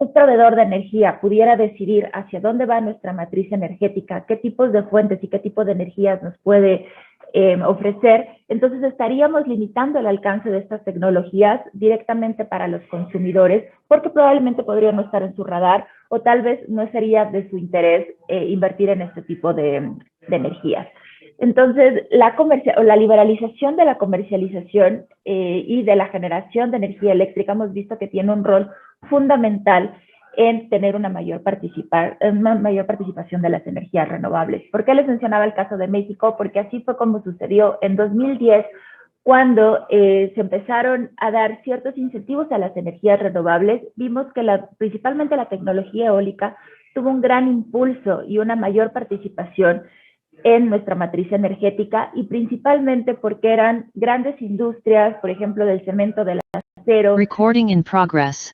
un proveedor de energía pudiera decidir hacia dónde va nuestra matriz energética, qué tipos de fuentes y qué tipo de energías nos puede ofrecer, entonces estaríamos limitando el alcance de estas tecnologías directamente para los consumidores, porque probablemente podrían no estar en su radar o tal vez no sería de su interés invertir en este tipo de energías. Entonces, la liberalización de la comercialización y de la generación de energía eléctrica hemos visto que tiene un rol fundamental en tener una mayor participación de las energías renovables. ¿Por qué les mencionaba el caso de México? Porque así fue como sucedió en 2010, cuando se empezaron a dar ciertos incentivos a las energías renovables. Vimos que principalmente la tecnología eólica tuvo un gran impulso y una mayor participación en nuestra matriz energética, y principalmente porque eran grandes industrias, por ejemplo, del cemento, del acero. Recording in progress.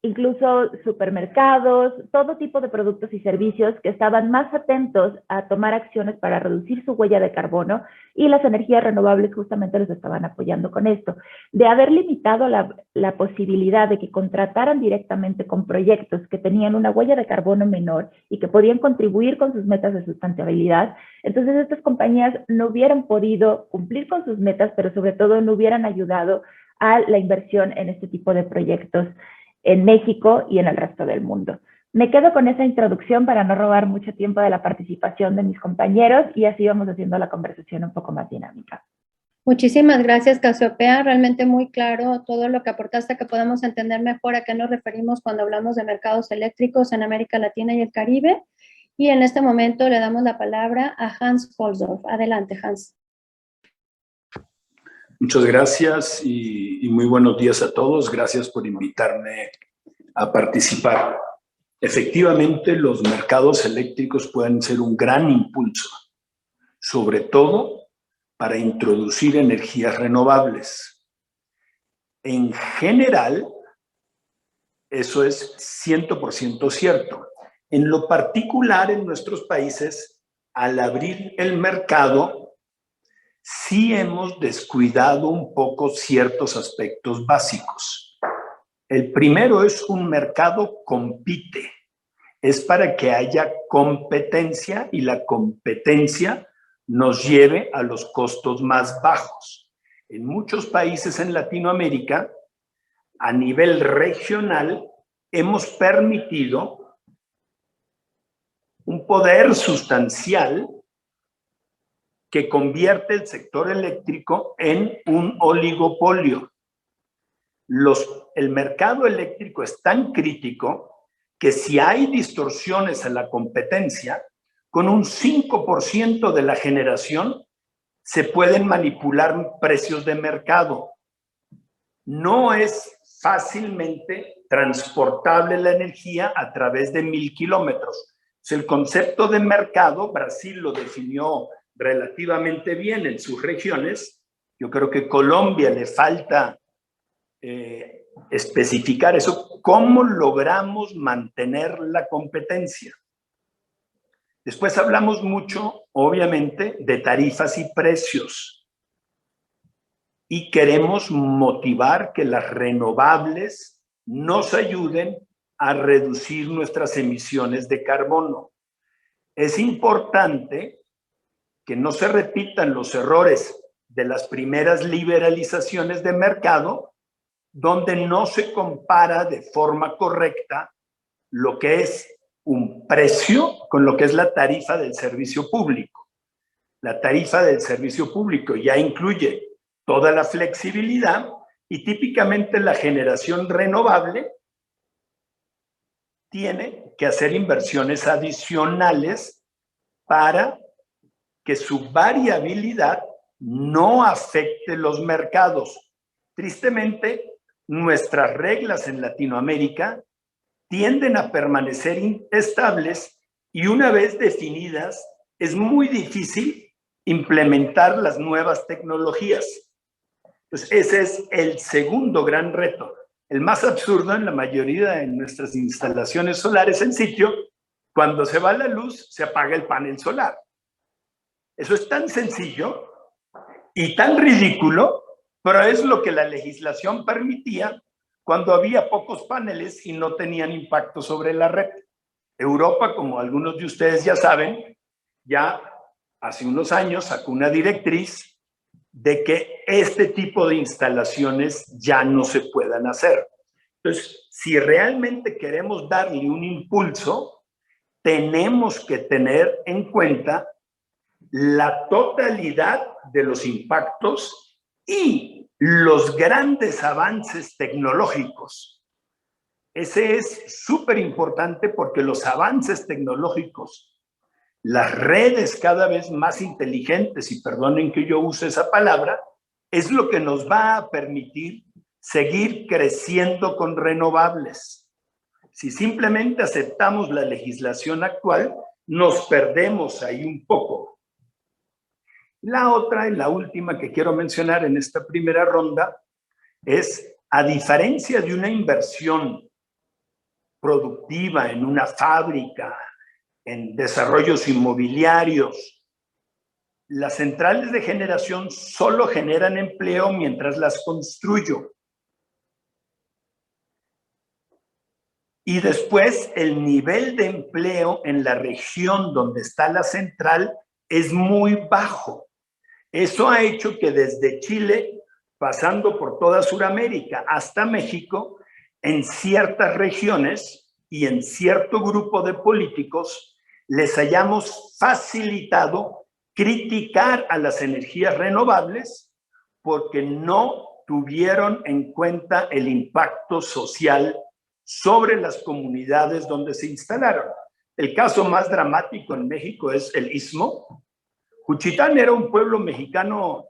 Incluso supermercados, todo tipo de productos y servicios que estaban más atentos a tomar acciones para reducir su huella de carbono, y las energías renovables justamente los estaban apoyando con esto. De haber limitado la posibilidad de que contrataran directamente con proyectos que tenían una huella de carbono menor y que podían contribuir con sus metas de sustentabilidad, entonces estas compañías no hubieran podido cumplir con sus metas, pero sobre todo no hubieran ayudado a la inversión en este tipo de proyectos en México y en el resto del mundo. Me quedo con esa introducción para no robar mucho tiempo de la participación de mis compañeros, y así vamos haciendo la conversación un poco más dinámica. Muchísimas gracias, Casiopea. Realmente muy claro todo lo que aportaste, que podemos entender mejor a qué nos referimos cuando hablamos de mercados eléctricos en América Latina y el Caribe. Y en este momento le damos la palabra a Hans Polsdorf. Adelante, Hans. Muchas gracias y muy buenos días a todos. Gracias por invitarme a participar. Efectivamente, los mercados eléctricos pueden ser un gran impulso, sobre todo para introducir energías renovables. En general, eso es 100% cierto. En lo particular, en nuestros países, al abrir el mercado, sí hemos descuidado un poco ciertos aspectos básicos. El primero es: un mercado compite. Es para que haya competencia, y la competencia nos lleve a los costos más bajos. En muchos países en Latinoamérica, a nivel regional, hemos permitido un poder sustancial que convierte el sector eléctrico en un oligopolio. El mercado eléctrico es tan crítico que si hay distorsiones en la competencia, con un 5% de la generación se pueden manipular precios de mercado. No es fácilmente transportable la energía a través de 1000 kilómetros. El concepto de mercado, Brasil lo definió relativamente bien en sus regiones. Yo creo que a Colombia le falta especificar eso. ¿Cómo logramos mantener la competencia? Después hablamos mucho, obviamente, de tarifas y precios. Y queremos motivar que las renovables nos ayuden a reducir nuestras emisiones de carbono. Es importante que no se repitan los errores de las primeras liberalizaciones de mercado, donde no se compara de forma correcta lo que es un precio con lo que es la tarifa del servicio público. La tarifa del servicio público ya incluye toda la flexibilidad, y típicamente la generación renovable tiene que hacer inversiones adicionales para que su variabilidad no afecte los mercados. Tristemente, nuestras reglas en Latinoamérica tienden a permanecer estables, y una vez definidas, es muy difícil implementar las nuevas tecnologías. Pues ese es el segundo gran reto. El más absurdo: en la mayoría de nuestras instalaciones solares en sitio, cuando se va la luz, se apaga el panel solar. Eso es tan sencillo y tan ridículo, pero es lo que la legislación permitía cuando había pocos paneles y no tenían impacto sobre la red. Europa, como algunos de ustedes ya saben, ya hace unos años sacó una directriz de que este tipo de instalaciones ya no se puedan hacer. Entonces, si realmente queremos darle un impulso, tenemos que tener en cuenta la totalidad de los impactos y los grandes avances tecnológicos. Ese es súper importante porque los avances tecnológicos, las redes cada vez más inteligentes, y perdonen que yo use esa palabra, es lo que nos va a permitir seguir creciendo con renovables. Si simplemente aceptamos la legislación actual, nos perdemos ahí un poco. La otra y la última que quiero mencionar en esta primera ronda es, a diferencia de una inversión productiva en una fábrica, en desarrollos inmobiliarios, las centrales de generación solo generan empleo mientras las construyo. Y después el nivel de empleo en la región donde está la central es muy bajo. Eso ha hecho que desde Chile, pasando por toda Sudamérica hasta México, en ciertas regiones y en cierto grupo de políticos, les hayamos facilitado criticar a las energías renovables porque no tuvieron en cuenta el impacto social sobre las comunidades donde se instalaron. El caso más dramático en México es el Istmo. Juchitán era un pueblo mexicano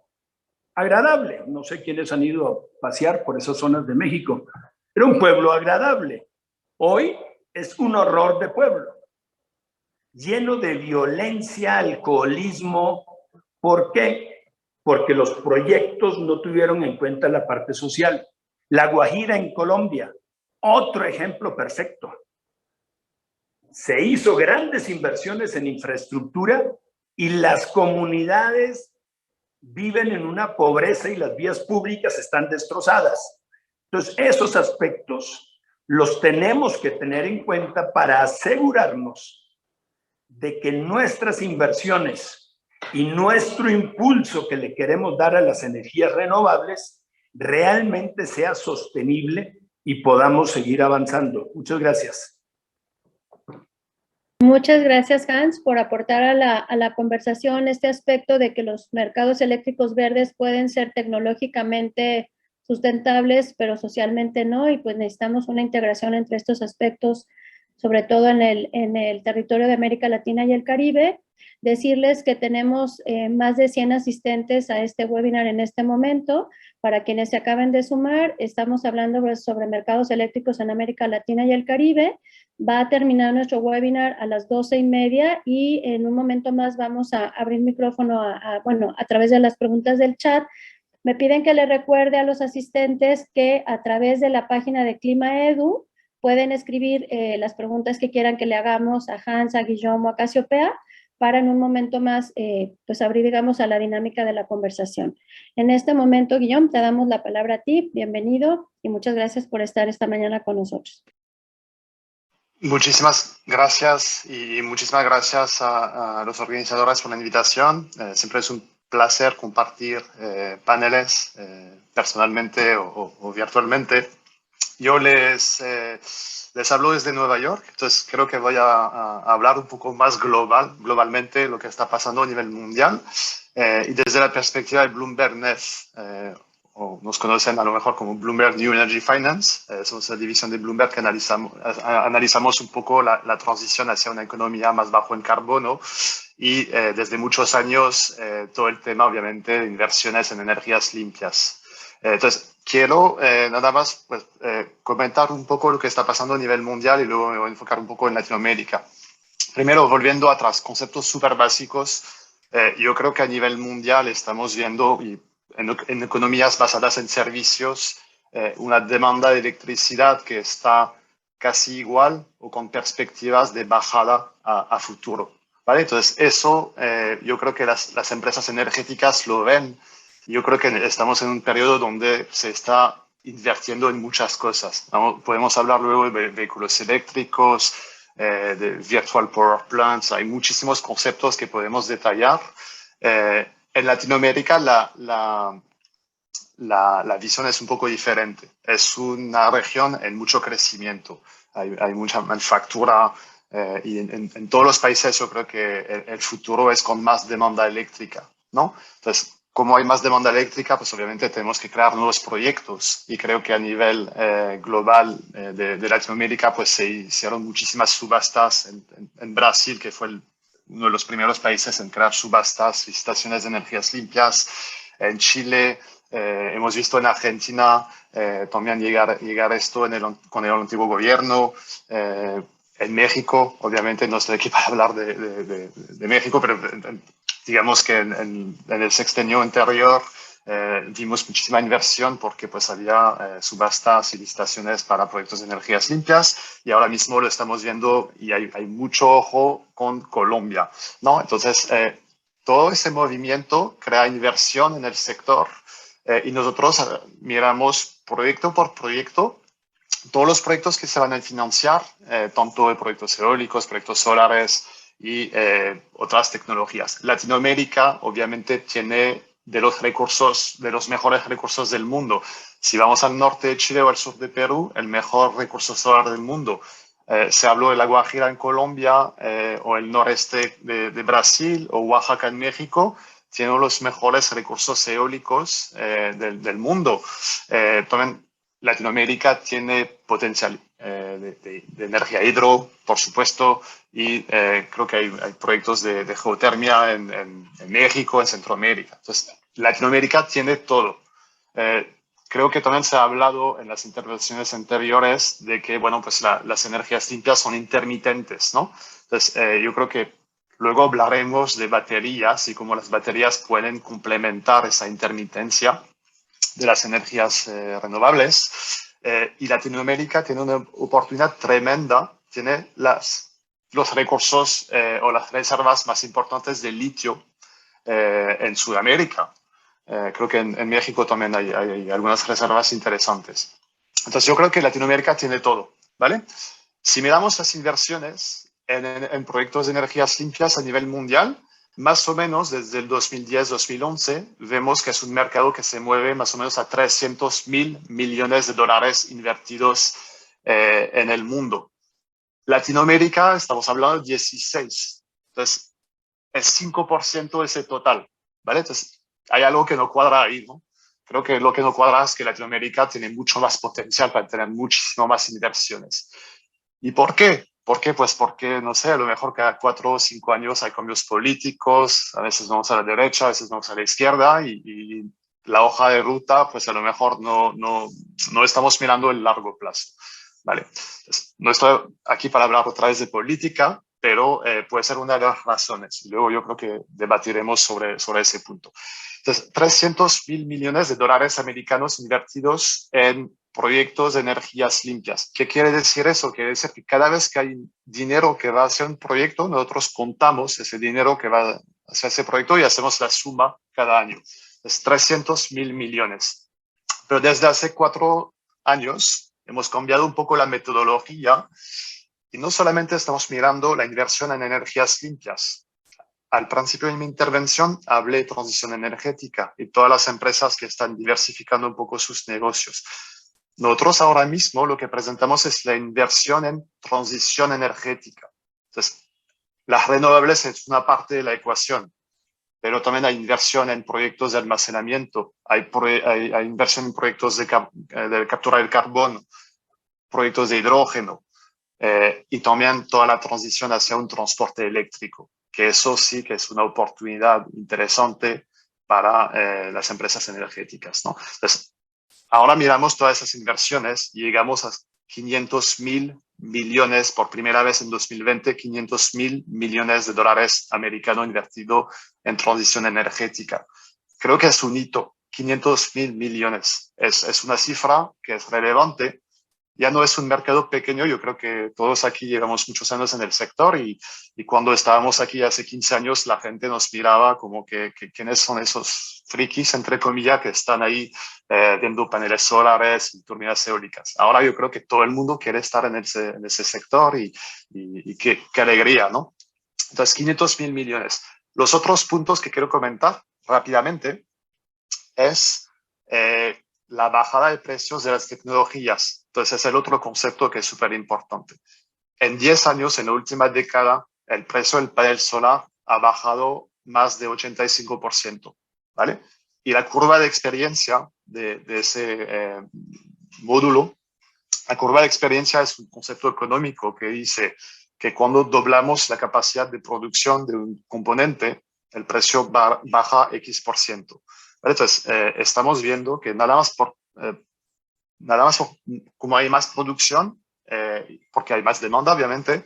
agradable. No sé quiénes han ido a pasear por esas zonas de México. Era un pueblo agradable. Hoy es un horror de pueblo, lleno de violencia, alcoholismo. ¿Por qué? Porque los proyectos no tuvieron en cuenta la parte social. La Guajira en Colombia, otro ejemplo perfecto. Se hizo grandes inversiones en infraestructura y las comunidades viven en una pobreza y las vías públicas están destrozadas. Entonces, esos aspectos los tenemos que tener en cuenta para asegurarnos de que nuestras inversiones y nuestro impulso que le queremos dar a las energías renovables realmente sea sostenible y podamos seguir avanzando. Muchas gracias. Muchas gracias, Hans, por aportar a la conversación este aspecto de que los mercados eléctricos verdes pueden ser tecnológicamente sustentables, pero socialmente no, y pues necesitamos una integración entre estos aspectos, sobre todo en el territorio de América Latina y el Caribe. Decirles que tenemos más de 100 asistentes a este webinar en este momento. Para quienes se acaben de sumar, estamos hablando sobre mercados eléctricos en América Latina y el Caribe. Va a terminar nuestro webinar a las 12:30 y en un momento más vamos a abrir micrófono a través de las preguntas del chat. Me piden que le recuerde a los asistentes que a través de la página de Clima Edu pueden escribir las preguntas que quieran que le hagamos a Hans, a Guillermo, a Casiopea, para en un momento más pues abrir, digamos, a la dinámica de la conversación. En este momento, Guillaume, te damos la palabra a ti. Bienvenido y muchas gracias por estar esta mañana con nosotros. Muchísimas gracias y muchísimas gracias a los organizadores por la invitación. Siempre es un placer compartir paneles personalmente o virtualmente. Yo les hablo desde Nueva York, entonces creo que voy a hablar un poco más globalmente lo que está pasando a nivel mundial y desde la perspectiva de Bloomberg NEF, o nos conocen a lo mejor como Bloomberg New Energy Finance. Somos la división de Bloomberg que analizamos un poco la transición hacia una economía más bajo en carbono y desde muchos años todo el tema, obviamente, de inversiones en energías limpias. Entonces, quiero nada más pues, comentar un poco lo que está pasando a nivel mundial y luego me voy a enfocar un poco en Latinoamérica. Primero, volviendo atrás, conceptos súper básicos. Yo creo que a nivel mundial estamos viendo, y en economías basadas en servicios, una demanda de electricidad que está casi igual o con perspectivas de bajada a futuro, ¿vale? Entonces, eso yo creo que las empresas energéticas lo ven. Yo creo que estamos en un periodo donde se está invirtiendo en muchas cosas, ¿no? Podemos hablar luego de vehículos eléctricos, de virtual power plants, hay muchísimos conceptos que podemos detallar. En Latinoamérica la visión es un poco diferente. Es una región en mucho crecimiento. Hay mucha manufactura y en todos los países yo creo que el futuro es con más demanda eléctrica, ¿no? Entonces, como hay más demanda eléctrica, pues obviamente tenemos que crear nuevos proyectos y creo que a nivel global de Latinoamérica pues se hicieron muchísimas subastas en Brasil, que fue uno de los primeros países en crear subastas, licitaciones de energías limpias. En Chile, hemos visto en Argentina también llegar esto con el antiguo gobierno. En México, obviamente no estoy aquí para hablar de México, pero digamos que en el sexenio anterior vimos muchísima inversión porque pues había subastas y licitaciones para proyectos de energías limpias y ahora mismo lo estamos viendo y hay mucho ojo con Colombia, ¿no? Entonces, todo ese movimiento crea inversión en el sector y nosotros miramos proyecto por proyecto todos los proyectos que se van a financiar, tanto de proyectos eólicos, proyectos solares y otras tecnologías. Latinoamérica obviamente tiene de los mejores recursos del mundo. Si vamos al norte de Chile o al sur de Perú, el mejor recurso solar del mundo. Se habló de la Guajira en Colombia o el noreste de Brasil o Oaxaca en México, tienen los mejores recursos eólicos del mundo. También Latinoamérica tiene potencial de energía hidro, por supuesto, y creo que hay proyectos de geotermia en México, en Centroamérica. Entonces, Latinoamérica tiene todo. Creo que también se ha hablado en las intervenciones anteriores de que, bueno, pues las energías limpias son intermitentes, ¿no? Entonces, yo creo que luego hablaremos de baterías y cómo las baterías pueden complementar esa intermitencia de las energías renovables. Y Latinoamérica tiene una oportunidad tremenda, tiene los recursos o las reservas más importantes de litio en Sudamérica. Creo que en México también hay algunas reservas interesantes. Entonces yo creo que Latinoamérica tiene todo, ¿vale? Si miramos las inversiones en proyectos de energías limpias a nivel mundial, más o menos desde el 2010-2011 vemos que es un mercado que se mueve más o menos a 300.000 millones de dólares invertidos en el mundo. Latinoamérica, estamos hablando de 16. Entonces, es 5% de ese total, ¿vale? Entonces, hay algo que no cuadra ahí, ¿no? Creo que lo que no cuadra es que Latinoamérica tiene mucho más potencial para tener muchísimo más inversiones. ¿Y por qué? ¿Por qué? Pues porque, no sé, a lo mejor cada 4 o 5 años hay cambios políticos, a veces vamos a la derecha, a veces vamos a la izquierda y la hoja de ruta, pues a lo mejor no estamos mirando el largo plazo, ¿vale? Entonces, no estoy aquí para hablar otra vez de política, pero puede ser una de las razones. Y luego yo creo que debatiremos sobre ese punto. Entonces, 300.000 millones de dólares americanos invertidos en proyectos de energías limpias. ¿Qué quiere decir eso? Quiere decir que cada vez que hay dinero que va hacia un proyecto, nosotros contamos ese dinero que va hacia ese proyecto y hacemos la suma cada año. Es 300.000 millones. Pero desde hace 4 años hemos cambiado un poco la metodología y no solamente estamos mirando la inversión en energías limpias. Al principio de mi intervención hablé de transición energética y todas las empresas que están diversificando un poco sus negocios. Nosotros ahora mismo lo que presentamos es la inversión en transición energética. Entonces, las renovables es una parte de la ecuación, pero también hay inversión en proyectos de almacenamiento, hay inversión en proyectos de captura del carbono, proyectos de hidrógeno y también toda la transición hacia un transporte eléctrico, que eso sí que es una oportunidad interesante para las empresas energéticas, ¿no? Entonces, ahora miramos todas esas inversiones y llegamos a 500.000 millones, por primera vez en 2020, 500.000 millones de dólares americanos invertidos en transición energética. Creo que es un hito, 500.000 millones. Es una cifra que es relevante, ya no es un mercado pequeño. Yo creo que todos aquí llevamos muchos años en el sector y cuando estábamos aquí hace 15 años, la gente nos miraba como que quiénes son esos frikis, entre comillas, que están ahí viendo paneles solares y turbinas eólicas. Ahora yo creo que todo el mundo quiere estar en ese sector y qué alegría, ¿no? Entonces, 500.000 millones. Los otros puntos que quiero comentar rápidamente es la bajada de precios de las tecnologías. Entonces, es el otro concepto que es súper importante. En 10 años, en la última década, el precio del panel solar ha bajado más de 85%, ¿vale? Y la curva de experiencia de ese módulo, la curva de experiencia es un concepto económico que dice que cuando doblamos la capacidad de producción de un componente, el precio baja X%. Entonces, estamos viendo que nada más como hay más producción, porque hay más demanda, obviamente,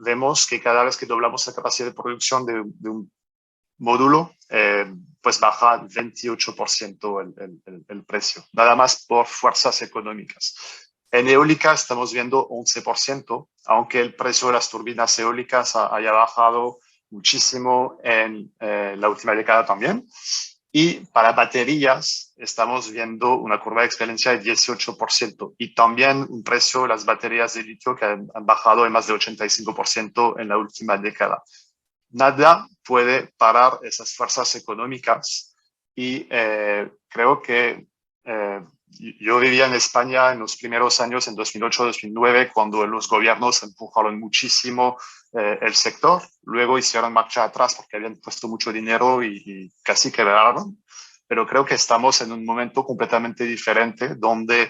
vemos que cada vez que doblamos la capacidad de producción de un módulo, pues baja 28% el precio, nada más por fuerzas económicas. En eólica estamos viendo 11%, aunque el precio de las turbinas eólicas haya bajado muchísimo en la última década también. Y para baterías estamos viendo una curva de experiencia de 18% y también un precio de las baterías de litio que han bajado en más de 85% en la última década. Nada puede parar esas fuerzas económicas y creo que yo vivía en España en los primeros años, en 2008-2009, cuando los gobiernos empujaron muchísimo el sector. Luego hicieron marcha atrás porque habían puesto mucho dinero y casi quebraron. Pero creo que estamos en un momento completamente diferente donde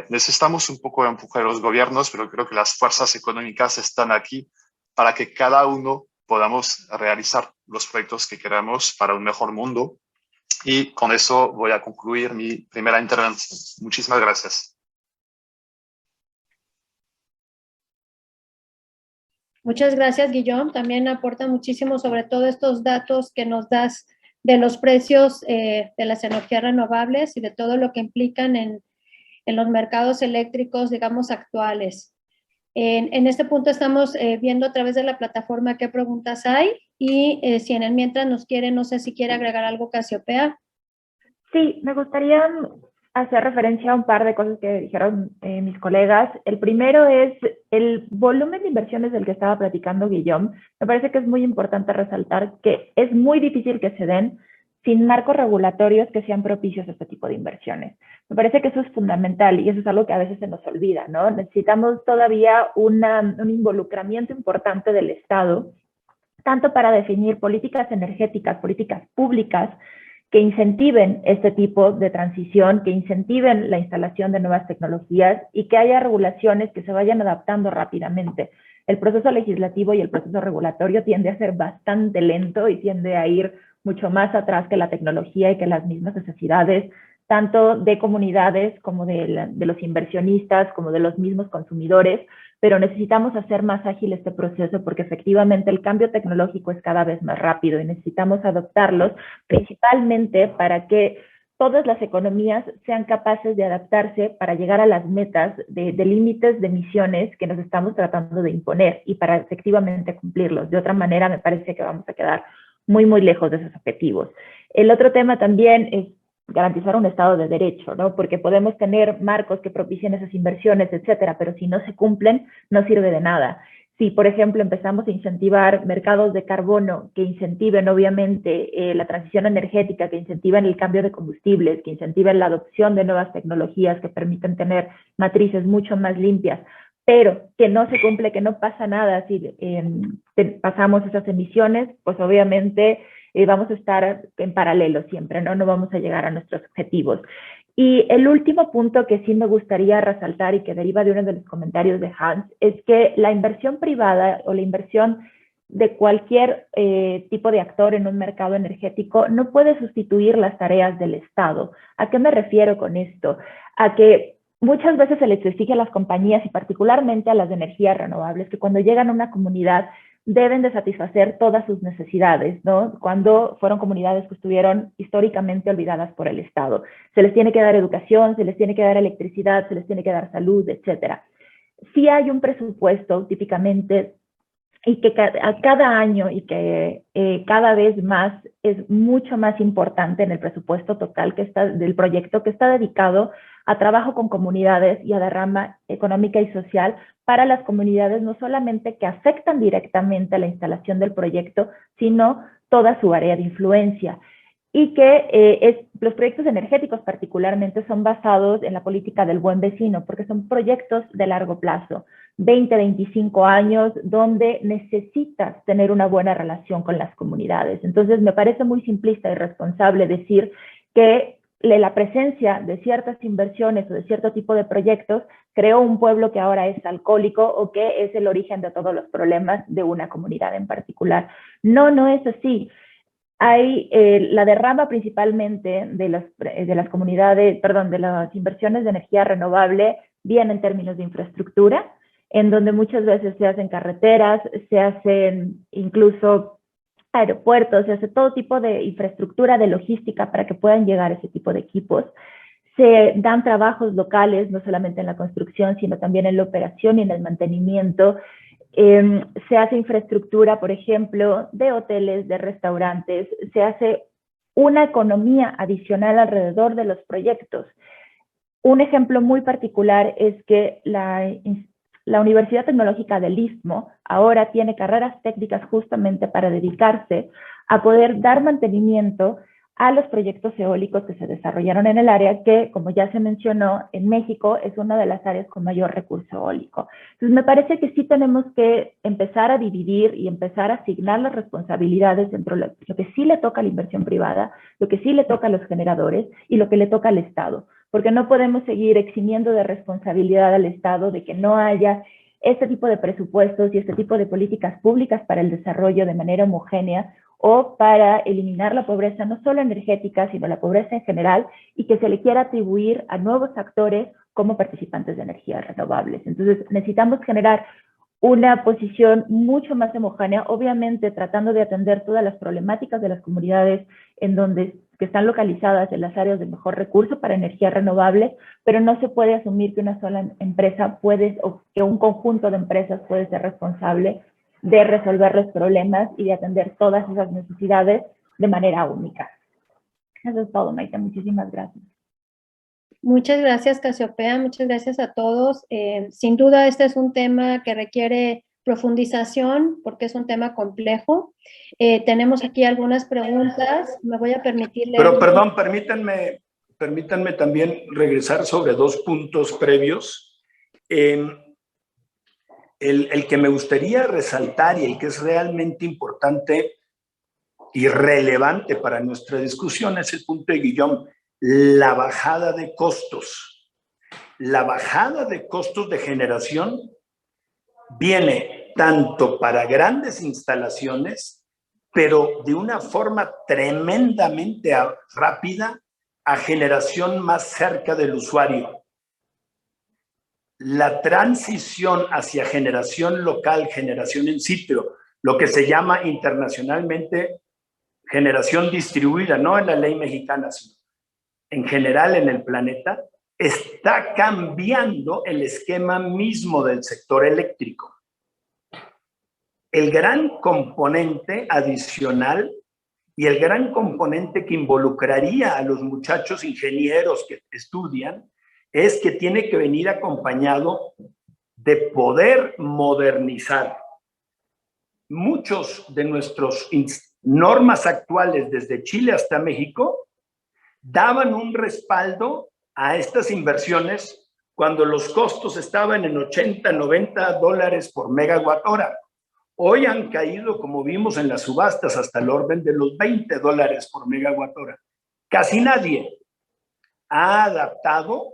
necesitamos un poco de empuje de los gobiernos, pero creo que las fuerzas económicas están aquí para que cada uno podamos realizar los proyectos que queramos para un mejor mundo. Y con eso voy a concluir mi primera intervención. Muchísimas gracias. Muchas gracias, Guillaume. También aporta muchísimo, sobre todo estos datos que nos das de los precios de las energías renovables y de todo lo que implican en los mercados eléctricos, digamos, actuales. En este punto estamos viendo a través de la plataforma qué preguntas hay y si en el mientras nos quiere, no sé si quiere agregar algo Casiopea. Sí, me gustaría hacer referencia a un par de cosas que dijeron mis colegas. El primero es el volumen de inversiones del que estaba platicando Guillaume. Me parece que es muy importante resaltar que es muy difícil que se den sin marcos regulatorios que sean propicios a este tipo de inversiones. Me parece que eso es fundamental y eso es algo que a veces se nos olvida, ¿no? Necesitamos todavía un involucramiento importante del Estado, tanto para definir políticas energéticas, políticas públicas, que incentiven este tipo de transición, que incentiven la instalación de nuevas tecnologías y que haya regulaciones que se vayan adaptando rápidamente. El proceso legislativo y el proceso regulatorio tiende a ser bastante lento y tiende a ir mucho más atrás que la tecnología y que las mismas necesidades, tanto de comunidades como de los inversionistas, como de los mismos consumidores, pero necesitamos hacer más ágil este proceso porque efectivamente el cambio tecnológico es cada vez más rápido y necesitamos adoptarlos principalmente para que todas las economías sean capaces de adaptarse para llegar a las metas de límites de emisiones que nos estamos tratando de imponer y para efectivamente cumplirlos. De otra manera, me parece que vamos a quedar muy, muy lejos de esos objetivos. El otro tema también es garantizar un Estado de Derecho, ¿no? Porque podemos tener marcos que propicien esas inversiones, etcétera, pero si no se cumplen, no sirve de nada. Si, por ejemplo, empezamos a incentivar mercados de carbono que incentiven, obviamente, la transición energética, que incentiven el cambio de combustibles, que incentiven la adopción de nuevas tecnologías que permiten tener matrices mucho más limpias, pero que no se cumple, que no pasa nada si pasamos esas emisiones, pues obviamente vamos a estar en paralelo siempre, ¿no? No vamos a llegar a nuestros objetivos. Y el último punto que sí me gustaría resaltar y que deriva de uno de los comentarios de Hans es que la inversión privada o la inversión de cualquier tipo de actor en un mercado energético no puede sustituir las tareas del Estado. ¿A qué me refiero con esto? A que muchas veces se les exige a las compañías y particularmente a las de energías renovables que cuando llegan a una comunidad deben de satisfacer todas sus necesidades, ¿no? Cuando fueron comunidades que estuvieron históricamente olvidadas por el Estado. Se les tiene que dar educación, se les tiene que dar electricidad, se les tiene que dar salud, etcétera. Sí hay un presupuesto típicamente y que a cada año y que cada vez más es mucho más importante en el presupuesto total que está, del proyecto, que está dedicado a trabajo con comunidades y a derrama económica y social para las comunidades, no solamente que afectan directamente a la instalación del proyecto, sino toda su área de influencia. Y que los proyectos energéticos particularmente son basados en la política del buen vecino, porque son proyectos de largo plazo, 20, 25 años, donde necesitas tener una buena relación con las comunidades. Entonces, me parece muy simplista y responsable decir que la presencia de ciertas inversiones o de cierto tipo de proyectos creó un pueblo que ahora es alcohólico o que es el origen de todos los problemas de una comunidad en particular. No, no es así. Hay la derrama principalmente de las comunidades, perdón, de las inversiones de energía renovable viene en términos de infraestructura, en donde muchas veces se hacen carreteras, se hacen incluso aeropuertos, se hace todo tipo de infraestructura de logística para que puedan llegar ese tipo de equipos. Se dan trabajos locales, no solamente en la construcción, sino también en la operación y en el mantenimiento. Se hace infraestructura, por ejemplo, de hoteles, de restaurantes, se hace una economía adicional alrededor de los proyectos. Un ejemplo muy particular es que la Universidad Tecnológica del Istmo ahora tiene carreras técnicas justamente para dedicarse a poder dar mantenimiento a los proyectos eólicos que se desarrollaron en el área, que, como ya se mencionó, en México es una de las áreas con mayor recurso eólico. Entonces, me parece que sí tenemos que empezar a dividir y empezar a asignar las responsabilidades entre lo que sí le toca a la inversión privada, lo que sí le toca a los generadores y lo que le toca al Estado, porque no podemos seguir eximiendo de responsabilidad al Estado de que no haya este tipo de presupuestos y este tipo de políticas públicas para el desarrollo de manera homogénea, o para eliminar la pobreza, no solo energética, sino la pobreza en general, y que se le quiera atribuir a nuevos actores como participantes de energías renovables. Entonces, necesitamos generar una posición mucho más homogénea, obviamente tratando de atender todas las problemáticas de las comunidades que están localizadas en las áreas de mejor recurso para energías renovables, pero no se puede asumir que una sola empresa o que un conjunto de empresas puede ser responsable de resolver los problemas y de atender todas esas necesidades de manera única. Eso es todo, Maite. Muchísimas gracias. Muchas gracias, Casiopea. Muchas gracias a todos. Sin duda, este es un tema que requiere profundización porque es un tema complejo. Tenemos aquí algunas preguntas. Me voy a permitir leer. Pero, perdón, permítanme también regresar sobre dos puntos previos. El que me gustaría resaltar y el que es realmente importante y relevante para nuestra discusión es el punto de Guillaume, la bajada de costos. La bajada de costos de generación viene tanto para grandes instalaciones, pero de una forma tremendamente rápida a generación más cerca del usuario. La transición hacia generación local, generación in situ, lo que se llama internacionalmente generación distribuida, no en la ley mexicana, sino en general en el planeta, está cambiando el esquema mismo del sector eléctrico. El gran componente adicional y el gran componente que involucraría a los muchachos ingenieros que estudian es que tiene que venir acompañado de poder modernizar. Muchos de nuestras normas actuales, desde Chile hasta México, daban un respaldo a estas inversiones cuando los costos estaban en 80, 90 dólares por megawatt hora. Hoy han caído, como vimos en las subastas, hasta el orden de los 20 dólares por megawatt hora. Casi nadie ha adaptado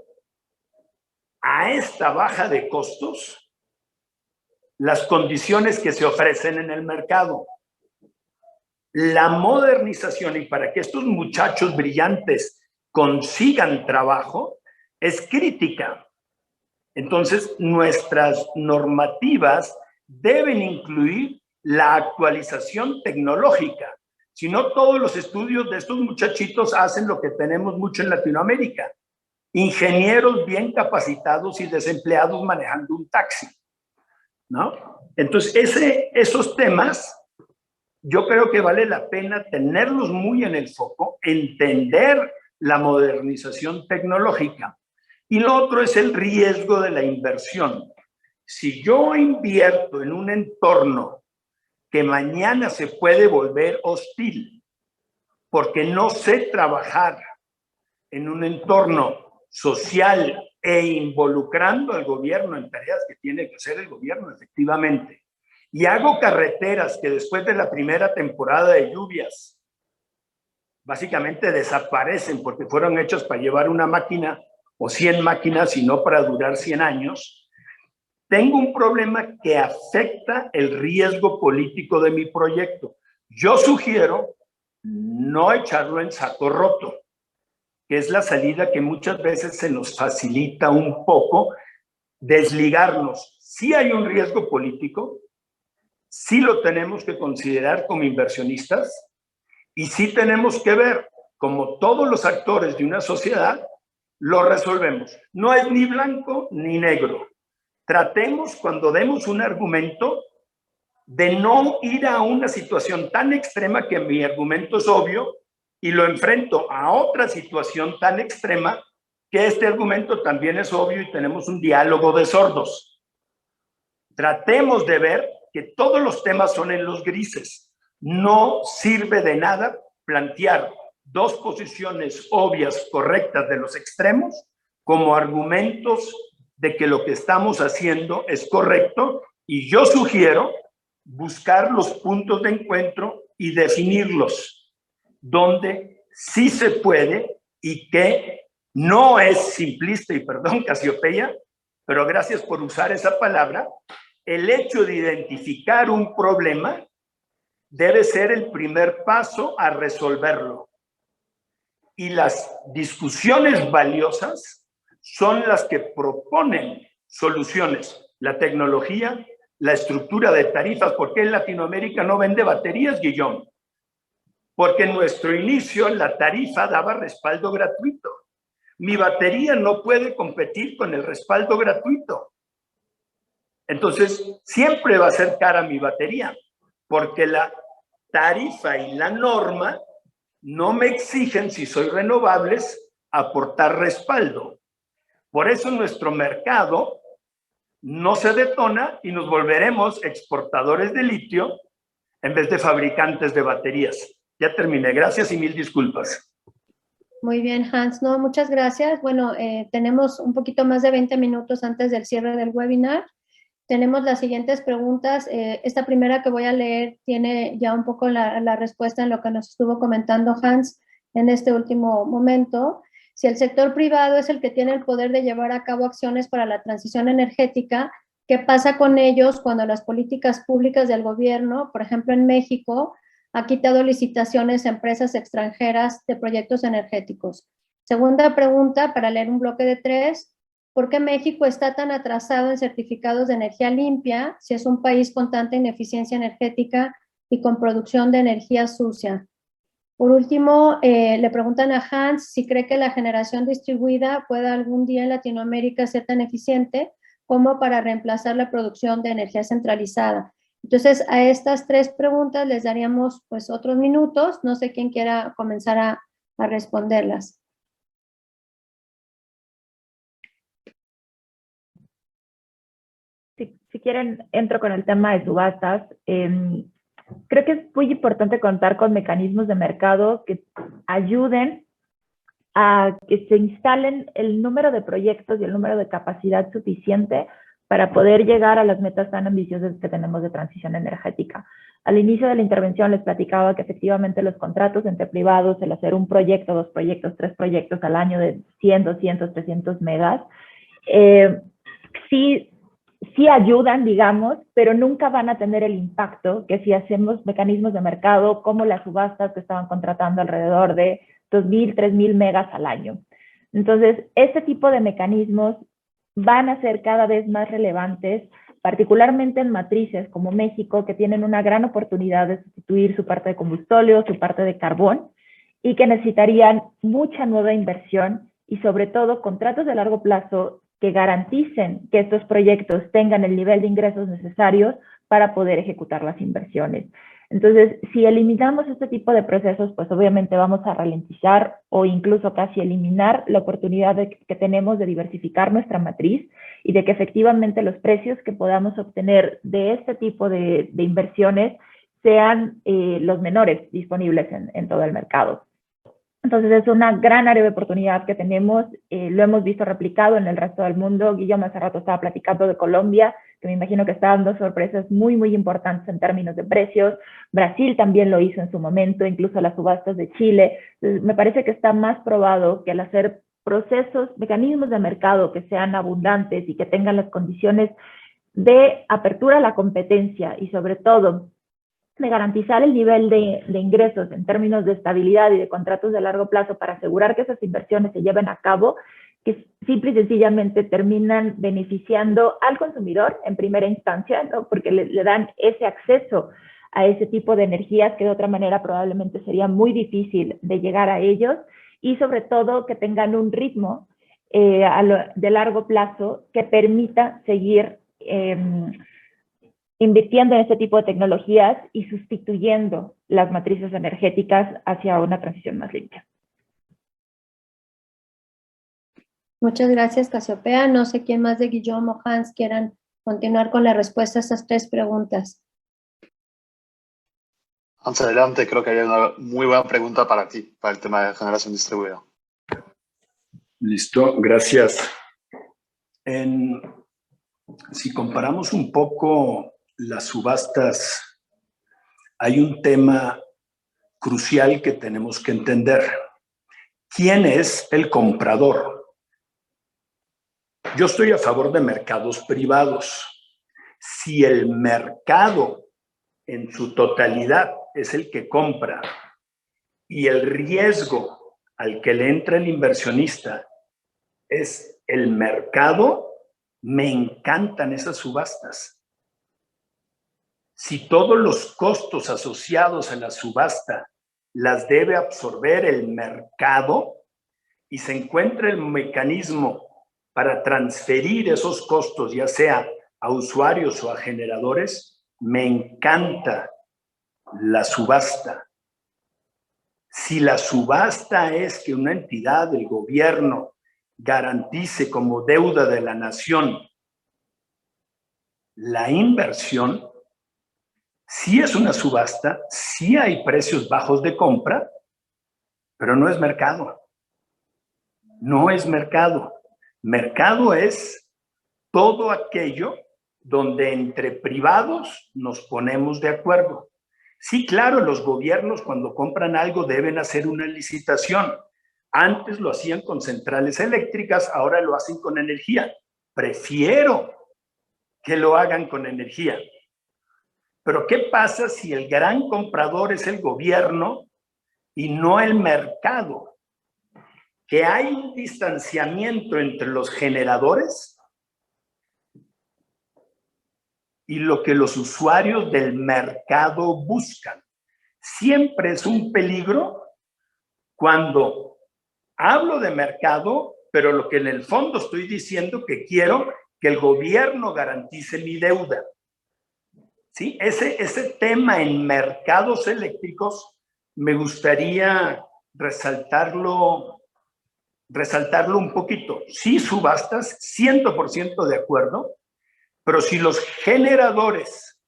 a esta baja de costos las condiciones que se ofrecen en el mercado. La modernización, y para que estos muchachos brillantes consigan trabajo, es crítica. Entonces, nuestras normativas deben incluir la actualización tecnológica. Si no, todos los estudios de estos muchachitos hacen lo que tenemos mucho en Latinoamérica. Ingenieros bien capacitados y desempleados manejando un taxi, ¿no? Entonces, esos temas, yo creo que vale la pena tenerlos muy en el foco, entender la modernización tecnológica. Y lo otro es el riesgo de la inversión. Si yo invierto en un entorno que mañana se puede volver hostil, porque no sé trabajar en un entorno social e involucrando al gobierno en tareas que tiene que hacer el gobierno efectivamente, y hago carreteras que después de la primera temporada de lluvias básicamente desaparecen porque fueron hechas para llevar una máquina o 100 máquinas y no para durar 100 años, tengo un problema que afecta el riesgo político de mi proyecto. Yo sugiero no echarlo en saco roto, que es la salida que muchas veces se nos facilita un poco, desligarnos. Sí hay un riesgo político, sí lo tenemos que considerar como inversionistas y sí tenemos que ver, como todos los actores de una sociedad, lo resolvemos. No es ni blanco ni negro. Tratemos, cuando demos un argumento, de no ir a una situación tan extrema que mi argumento es obvio y lo enfrento a otra situación tan extrema que este argumento también es obvio y tenemos un diálogo de sordos. Tratemos de ver que todos los temas son en los grises. No sirve de nada plantear dos posiciones obvias, correctas de los extremos como argumentos de que lo que estamos haciendo es correcto, y yo sugiero buscar los puntos de encuentro y definirlos, donde sí se puede y que no es simplista, y perdón, Casiopeia, pero gracias por usar esa palabra, el hecho de identificar un problema debe ser el primer paso a resolverlo. Y las discusiones valiosas son las que proponen soluciones. La tecnología, la estructura de tarifas. ¿Por qué en Latinoamérica no vende baterías, Guillón? Porque en nuestro inicio la tarifa daba respaldo gratuito. Mi batería no puede competir con el respaldo gratuito. Entonces, siempre va a ser cara mi batería, porque la tarifa y la norma no me exigen, si soy renovables, aportar respaldo. Por eso nuestro mercado no se detona y nos volveremos exportadores de litio en vez de fabricantes de baterías. Ya terminé. Gracias y mil disculpas. Muy bien, Hans. No, muchas gracias. Bueno, tenemos un poquito más de 20 minutos antes del cierre del webinar. Tenemos las siguientes preguntas. Esta primera que voy a leer tiene ya un poco la respuesta en lo que nos estuvo comentando Hans en este último momento. Si el sector privado es el que tiene el poder de llevar a cabo acciones para la transición energética, ¿qué pasa con ellos cuando las políticas públicas del gobierno, por ejemplo en México, ha quitado licitaciones a empresas extranjeras de proyectos energéticos? Segunda pregunta, para leer un bloque de 3, ¿por qué México está tan atrasado en certificados de energía limpia si es un país con tanta ineficiencia energética y con producción de energía sucia? Por último, le preguntan a Hans si cree que la generación distribuida pueda algún día en Latinoamérica ser tan eficiente como para reemplazar la producción de energía centralizada. Entonces, a estas 3 preguntas les daríamos pues otros minutos. No sé quién quiera comenzar a responderlas. Si quieren, entro con el tema de subastas. Creo que es muy importante contar con mecanismos de mercado que ayuden a que se instalen el número de proyectos y el número de capacidad suficiente para poder llegar a las metas tan ambiciosas que tenemos de transición energética. Al inicio de la intervención les platicaba que efectivamente los contratos entre privados, el hacer un proyecto, 2 proyectos, 3 proyectos al año de 100, 200, 300 megas, sí ayudan, digamos, pero nunca van a tener el impacto que si hacemos mecanismos de mercado como las subastas que estaban contratando alrededor de 2,000, 3,000 megas al año. Entonces, este tipo de mecanismos van a ser cada vez más relevantes particularmente en matrices como México, que tienen una gran oportunidad de sustituir su parte de combustóleo, su parte de carbón, y que necesitarían mucha nueva inversión y sobre todo contratos de largo plazo que garanticen que estos proyectos tengan el nivel de ingresos necesarios para poder ejecutar las inversiones. Entonces, si eliminamos este tipo de procesos, pues obviamente vamos a ralentizar o incluso casi eliminar la oportunidad que tenemos de diversificar nuestra matriz y de que efectivamente los precios que podamos obtener de este tipo de inversiones sean los menores disponibles en todo el mercado. Entonces es una gran área de oportunidad que tenemos, lo hemos visto replicado en el resto del mundo. Guillermo hace rato estaba platicando de Colombia, que me imagino que está dando sorpresas muy, muy importantes en términos de precios. Brasil también lo hizo en su momento, incluso las subastas de Chile. Entonces, me parece que está más probado que al hacer procesos, mecanismos de mercado que sean abundantes y que tengan las condiciones de apertura a la competencia y sobre todo de garantizar el nivel de ingresos en términos de estabilidad y de contratos de largo plazo para asegurar que esas inversiones se lleven a cabo, que simple y sencillamente terminan beneficiando al consumidor en primera instancia, ¿no? Porque le dan ese acceso a ese tipo de energías que de otra manera probablemente sería muy difícil de llegar a ellos, y sobre todo que tengan un ritmo de largo plazo que permita seguir invirtiendo en este tipo de tecnologías y sustituyendo las matrices energéticas hacia una transición más limpia. Muchas gracias, Casiopea. No sé quién más de Guillaume o Hans quieran continuar con la respuesta a estas 3 preguntas. Hans, adelante. Creo que hay una muy buena pregunta para ti, para el tema de generación distribuida. Listo, gracias. Si comparamos un poco las subastas, hay un tema crucial que tenemos que entender. ¿Quién es el comprador? Yo estoy a favor de mercados privados. Si el mercado en su totalidad es el que compra y el riesgo al que le entra el inversionista es el mercado, me encantan esas subastas. Si todos los costos asociados a la subasta las debe absorber el mercado y se encuentra el mecanismo para transferir esos costos, ya sea a usuarios o a generadores, me encanta la subasta. Si la subasta es que una entidad del gobierno garantice como deuda de la nación la inversión, sí es una subasta, sí hay precios bajos de compra, pero no es mercado. No es mercado. Mercado es todo aquello donde entre privados nos ponemos de acuerdo. Sí, claro, los gobiernos cuando compran algo deben hacer una licitación. Antes lo hacían con centrales eléctricas, ahora lo hacen con energía. Prefiero que lo hagan con energía. Pero ¿qué pasa si el gran comprador es el gobierno y no el mercado? Que hay un distanciamiento entre los generadores y lo que los usuarios del mercado buscan. Siempre es un peligro cuando hablo de mercado, pero lo que en el fondo estoy diciendo que quiero que el gobierno garantice mi deuda. ¿Sí? Ese tema en mercados eléctricos me gustaría resaltarlo un poquito. Sí, subastas, 100% de acuerdo, pero si los generadores,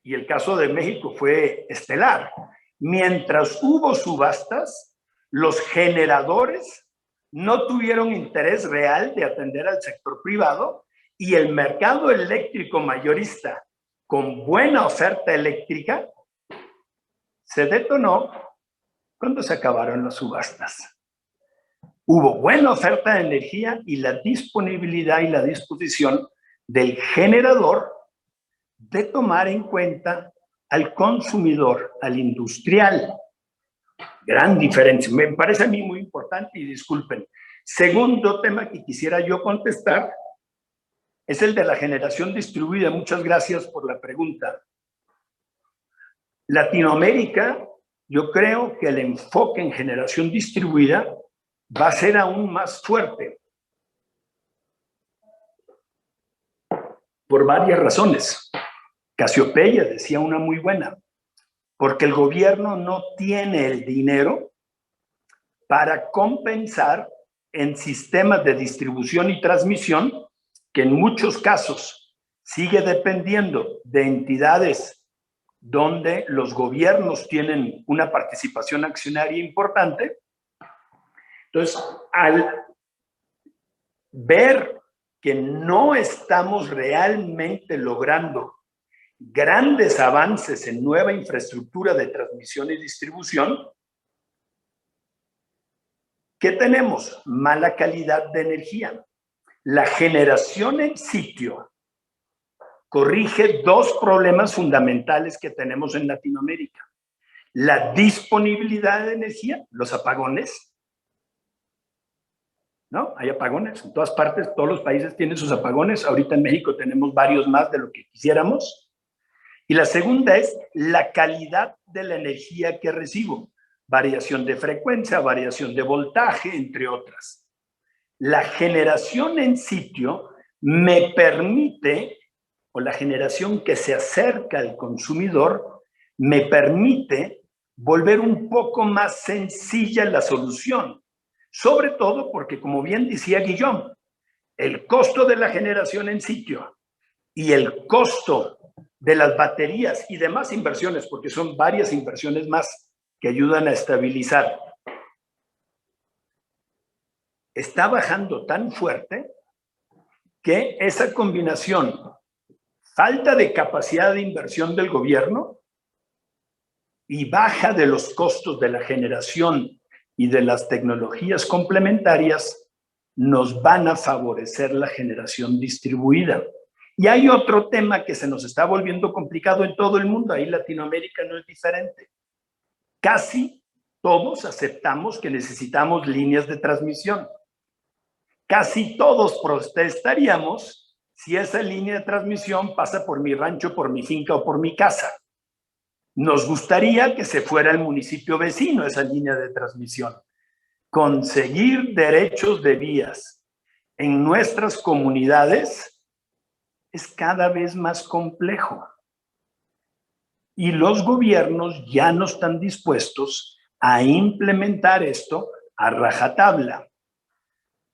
y el caso de México fue estelar, mientras hubo subastas, los generadores no tuvieron interés real de atender al sector privado y el mercado eléctrico mayorista con buena oferta eléctrica se detonó cuando se acabaron las subastas. Hubo buena oferta de energía y la disponibilidad y la disposición del generador de tomar en cuenta al consumidor, al industrial. Gran diferencia, me parece a mí muy importante y disculpen. Segundo tema que quisiera yo contestar es el de la generación distribuida. Muchas gracias por la pregunta. Latinoamérica, yo creo que el enfoque en generación distribuida va a ser aún más fuerte por varias razones. Casiopeia decía una muy buena, porque el gobierno no tiene el dinero para compensar en sistemas de distribución y transmisión, que en muchos casos sigue dependiendo de entidades donde los gobiernos tienen una participación accionaria importante. Entonces, al ver que no estamos realmente logrando grandes avances en nueva infraestructura de transmisión y distribución, ¿qué tenemos? Mala calidad de energía. La generación en sitio corrige dos problemas fundamentales que tenemos en Latinoamérica. La disponibilidad de energía, los apagones, ¿no? Hay apagones en todas partes, todos los países tienen sus apagones. Ahorita en México tenemos varios más de lo que quisiéramos. Y la segunda es la calidad de la energía que recibo. Variación de frecuencia, variación de voltaje, entre otras. La generación en sitio me permite, o la generación que se acerca al consumidor, me permite volver un poco más sencilla la solución. Sobre todo porque, como bien decía Guillaume, el costo de la generación en sitio y el costo de las baterías y demás inversiones, porque son varias inversiones más que ayudan a estabilizar, está bajando tan fuerte que esa combinación, falta de capacidad de inversión del gobierno y baja de los costos de la generación y de las tecnologías complementarias, nos van a favorecer la generación distribuida. Y hay otro tema que se nos está volviendo complicado en todo el mundo, ahí Latinoamérica no es diferente. Casi todos aceptamos que necesitamos líneas de transmisión. Casi todos protestaríamos si esa línea de transmisión pasa por mi rancho, por mi finca o por mi casa. Nos gustaría que se fuera al municipio vecino esa línea de transmisión. Conseguir derechos de vías en nuestras comunidades es cada vez más complejo. Y los gobiernos ya no están dispuestos a implementar esto a rajatabla.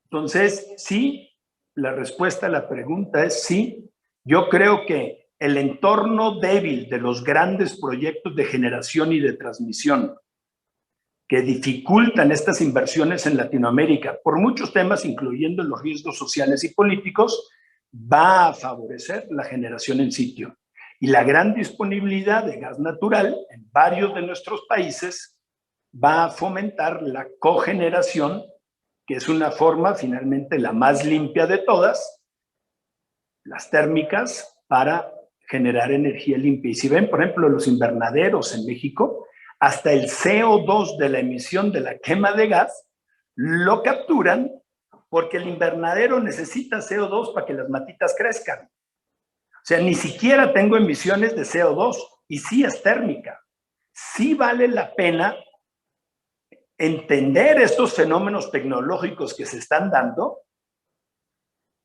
Entonces, sí, la respuesta a la pregunta es sí. Yo creo que el entorno débil de los grandes proyectos de generación y de transmisión que dificultan estas inversiones en Latinoamérica por muchos temas, incluyendo los riesgos sociales y políticos, va a favorecer la generación en sitio. Y la gran disponibilidad de gas natural en varios de nuestros países va a fomentar la cogeneración, que es una forma finalmente la más limpia de todas, las térmicas, para generar energía limpia. Y si ven, por ejemplo, los invernaderos en México, hasta el CO2 de la emisión de la quema de gas lo capturan porque el invernadero necesita CO2 para que las matitas crezcan. O sea, ni siquiera tengo emisiones de CO2 y sí es térmica. Sí vale la pena entender estos fenómenos tecnológicos que se están dando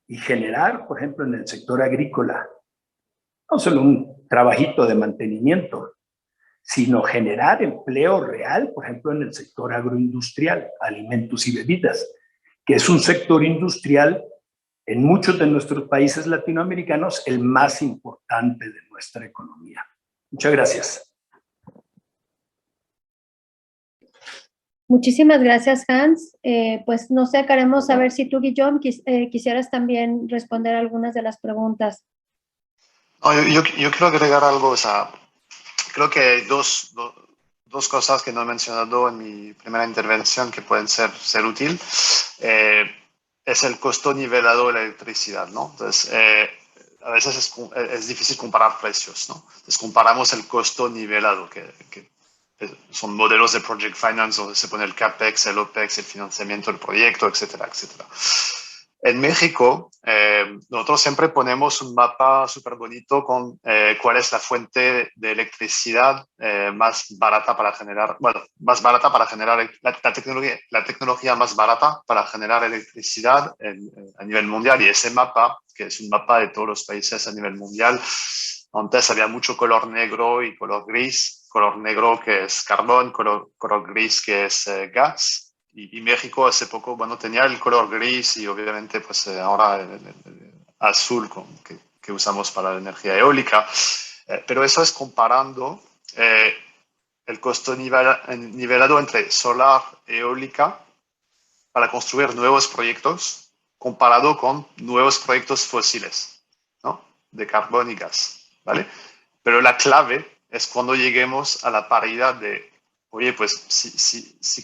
y generar, por ejemplo, en el sector agrícola, no solo un trabajito de mantenimiento, sino generar empleo real, por ejemplo, en el sector agroindustrial, alimentos y bebidas, que es un sector industrial en muchos de nuestros países latinoamericanos el más importante de nuestra economía. Muchas gracias. Muchísimas gracias, Hans. Pues no sé, queremos saber si tú, Guillaume, quisieras también responder algunas de las preguntas. Yo quiero agregar algo, o sea, creo que hay dos cosas que no he mencionado en mi primera intervención que pueden ser útil. Es el costo nivelado de la electricidad, ¿no? Entonces, a veces es difícil comparar precios, ¿no? Entonces, comparamos el costo nivelado, que son modelos de Project Finance donde se pone el CAPEX, el OPEX, el financiamiento del proyecto, etcétera, etcétera. En México, nosotros siempre ponemos un mapa súper bonito con cuál es la fuente de electricidad más barata para generar, bueno, más barata para generar la tecnología más barata para generar electricidad a nivel mundial. Y ese mapa, que es un mapa de todos los países a nivel mundial, antes había mucho color negro y color gris. Color negro que es carbón, color gris que es gas. Y México hace poco, bueno, tenía el color gris y obviamente pues ahora el azul que usamos para la energía eólica. Pero eso es comparando el costo nivelado entre solar y eólica para construir nuevos proyectos comparado con nuevos proyectos fósiles, ¿no? De carbón y gas, ¿vale? Pero la clave es cuando lleguemos a la paridad de, oye, pues si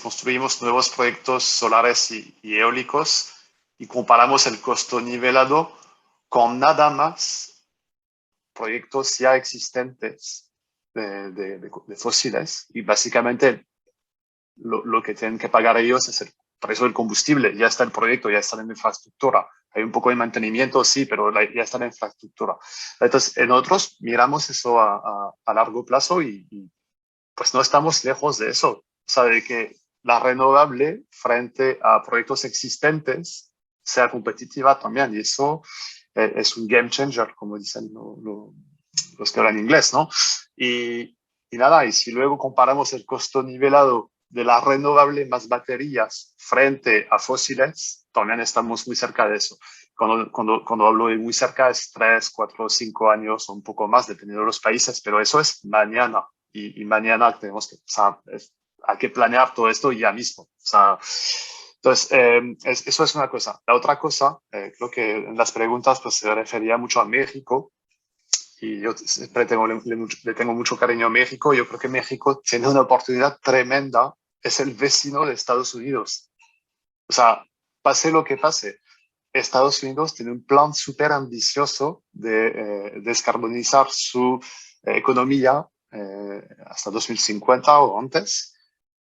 construimos nuevos proyectos solares y eólicos y comparamos el costo nivelado con nada más proyectos ya existentes de fósiles, y básicamente lo que tienen que pagar ellos es el precio del combustible. Ya está el proyecto, ya está la infraestructura. Hay un poco de mantenimiento, sí, pero ya está la infraestructura. Entonces, nosotros miramos eso a largo plazo y pues no estamos lejos de eso. O sea, de que la renovable frente a proyectos existentes sea competitiva también. Y eso es un game changer, como dicen los que hablan inglés, ¿no? Y nada, y si luego comparamos el costo nivelado de la renovable más baterías frente a fósiles, también estamos muy cerca de eso. Cuando hablo de muy cerca es 3, 4, 5 años o un poco más, dependiendo de los países, pero eso es mañana. Y mañana tenemos que, o sea, hay que planear todo esto ya mismo. O sea, entonces, eso es una cosa. La otra cosa, creo que en las preguntas pues, se refería mucho a México. Y yo siempre le tengo mucho cariño a México. Yo creo que México tiene una oportunidad tremenda. Es el vecino de Estados Unidos. O sea, pase lo que pase, Estados Unidos tiene un plan súper ambicioso de descarbonizar su economía hasta 2050 o antes.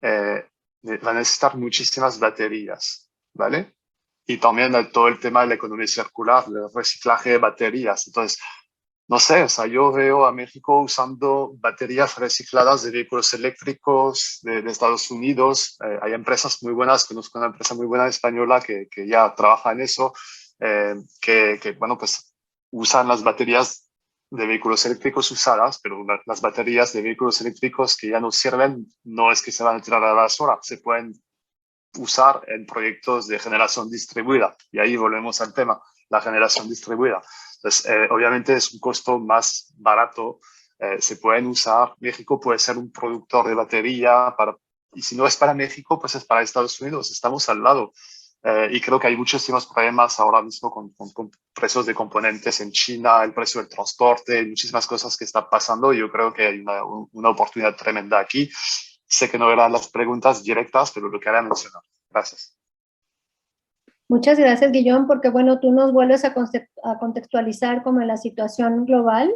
Va a necesitar muchísimas baterías, ¿vale? Y también todo el tema de la economía circular, el reciclaje de baterías. Entonces, no sé, o sea, yo veo a México usando baterías recicladas de vehículos eléctricos de Estados Unidos. Hay empresas muy buenas, conozco una empresa muy buena española que ya trabaja en eso, bueno, pues usan las baterías de vehículos eléctricos usadas, pero las baterías de vehículos eléctricos que ya no sirven, no es que se van a tirar a la basura, se pueden usar en proyectos de generación distribuida. Y ahí volvemos al tema, la generación distribuida. Entonces, obviamente es un costo más barato, se pueden usar. México puede ser un productor de batería, y si no es para México, pues es para Estados Unidos, estamos al lado. Y creo que hay muchísimos problemas ahora mismo con precios de componentes en China, el precio del transporte, muchísimas cosas que están pasando. Yo creo que hay una oportunidad tremenda aquí. Sé que no eran las preguntas directas, pero lo quería mencionar. Gracias. Muchas gracias, Guillón, porque bueno, tú nos vuelves a contextualizar como en la situación global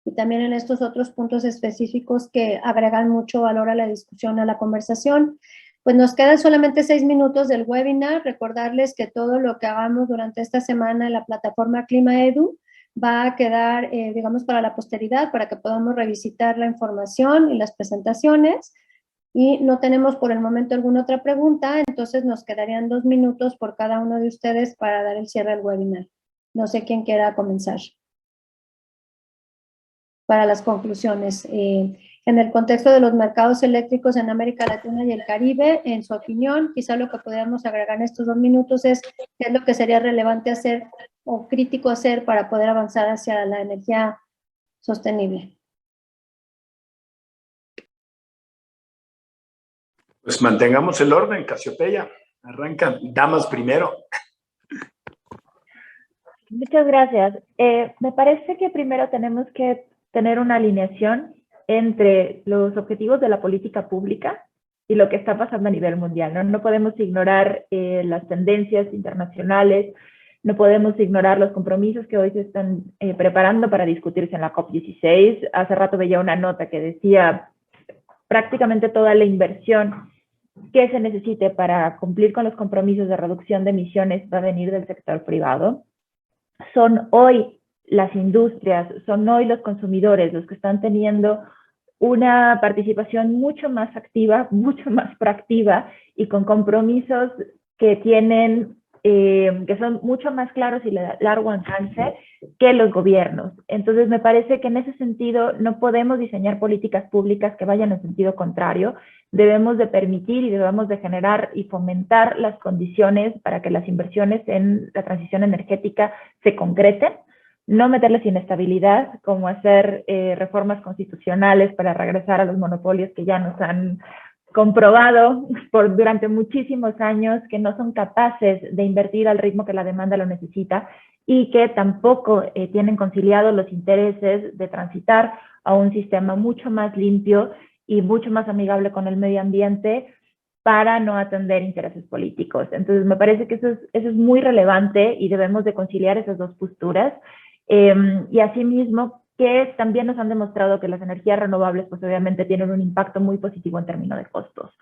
y también en estos otros puntos específicos que agregan mucho valor a la discusión, a la conversación. Pues nos quedan solamente 6 minutos del webinar. Recordarles que todo lo que hagamos durante esta semana en la plataforma ClimaEdu va a quedar, digamos, para la posteridad, para que podamos revisitar la información y las presentaciones. Y no tenemos por el momento alguna otra pregunta, entonces nos quedarían 2 minutos por cada uno de ustedes para dar el cierre del webinar. No sé quién quiera comenzar. Para las conclusiones, en el contexto de los mercados eléctricos en América Latina y el Caribe, en su opinión, quizá lo que podríamos agregar en estos 2 minutos es qué es lo que sería relevante hacer o crítico hacer para poder avanzar hacia la energía sostenible. Pues mantengamos el orden, Casiopeia. Arrancan, damas primero. Muchas gracias. Me parece que primero tenemos que tener una alineación entre los objetivos de la política pública y lo que está pasando a nivel mundial, ¿no? No podemos ignorar las tendencias internacionales, no podemos ignorar los compromisos que hoy se están preparando para discutirse en la COP16. Hace rato veía una nota que decía prácticamente toda la inversión que se necesite para cumplir con los compromisos de reducción de emisiones va a venir del sector privado. Son hoy las industrias, son hoy los consumidores los que están teniendo una participación mucho más activa, mucho más proactiva y con compromisos que tienen, que son mucho más claros y de largo alcance que los gobiernos. Entonces, me parece que en ese sentido no podemos diseñar políticas públicas que vayan en sentido contrario. Debemos de permitir y debemos de generar y fomentar las condiciones para que las inversiones en la transición energética se concreten, no meterles inestabilidad, como hacer reformas constitucionales para regresar a los monopolios que ya nos han comprobado durante muchísimos años que no son capaces de invertir al ritmo que la demanda lo necesita y que tampoco tienen conciliados los intereses de transitar a un sistema mucho más limpio y mucho más amigable con el medio ambiente para no atender intereses políticos. Entonces, me parece que eso es muy relevante y debemos de conciliar esas dos posturas. Y asimismo, que también nos han demostrado que las energías renovables, pues obviamente tienen un impacto muy positivo en términos de costos.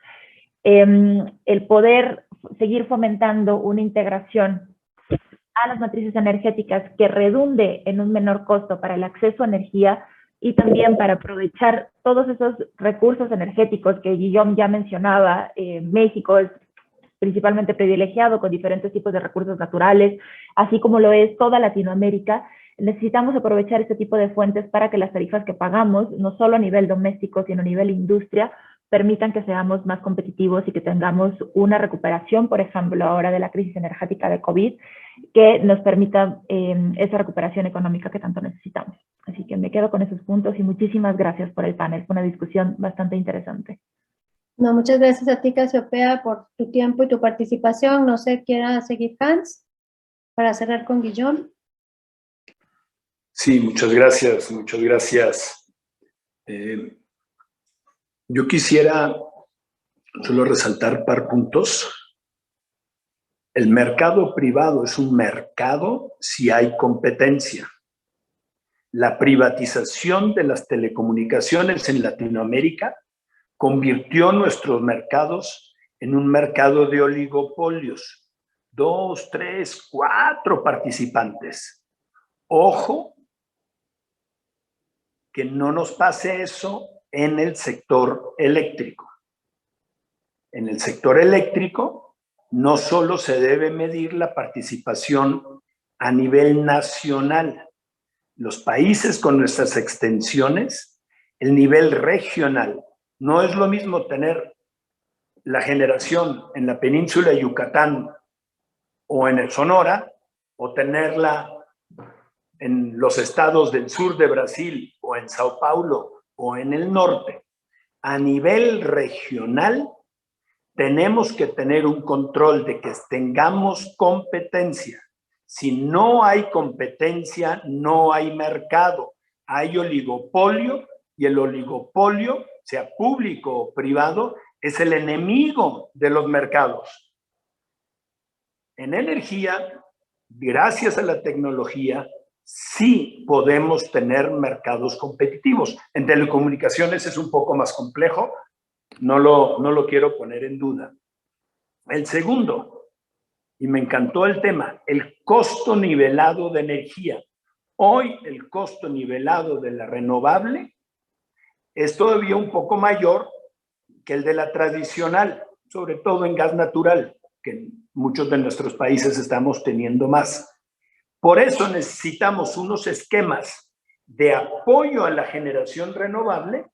El poder seguir fomentando una integración a las matrices energéticas que redunde en un menor costo para el acceso a energía y también para aprovechar todos esos recursos energéticos que Guillaume ya mencionaba. México es principalmente privilegiado con diferentes tipos de recursos naturales, así como lo es toda Latinoamérica. Necesitamos aprovechar este tipo de fuentes para que las tarifas que pagamos, no solo a nivel doméstico, sino a nivel industria, permitan que seamos más competitivos y que tengamos una recuperación, por ejemplo, ahora de la crisis energética de COVID, que nos permita esa recuperación económica que tanto necesitamos. Así que me quedo con esos puntos y muchísimas gracias por el panel. Fue una discusión bastante interesante. No, muchas gracias a ti, Casiopea, por tu tiempo y tu participación. No sé, ¿quiera seguir Hans para cerrar con Guillaume? Sí, muchas gracias, muchas gracias. Yo quisiera solo resaltar par puntos. El mercado privado es un mercado si hay competencia. La privatización de las telecomunicaciones en Latinoamérica convirtió nuestros mercados en un mercado de oligopolios. 2, 3, 4 participantes. Ojo, que no nos pase eso en el sector eléctrico. En el sector eléctrico no solo se debe medir la participación a nivel nacional. Los países con nuestras extensiones, el nivel regional. No es lo mismo tener la generación en la península de Yucatán o en el Sonora, o tenerla en los estados del sur de Brasil, o en Sao Paulo, o en el norte. A nivel regional, tenemos que tener un control de que tengamos competencia. Si no hay competencia, no hay mercado. Hay oligopolio, y el oligopolio, sea público o privado, es el enemigo de los mercados. En energía, gracias a la tecnología, sí podemos tener mercados competitivos. En telecomunicaciones es un poco más complejo, no lo quiero poner en duda. El segundo, y me encantó el tema, el costo nivelado de energía. Hoy el costo nivelado de la renovable es todavía un poco mayor que el de la tradicional, sobre todo en gas natural, que en muchos de nuestros países estamos teniendo más. Por eso necesitamos unos esquemas de apoyo a la generación renovable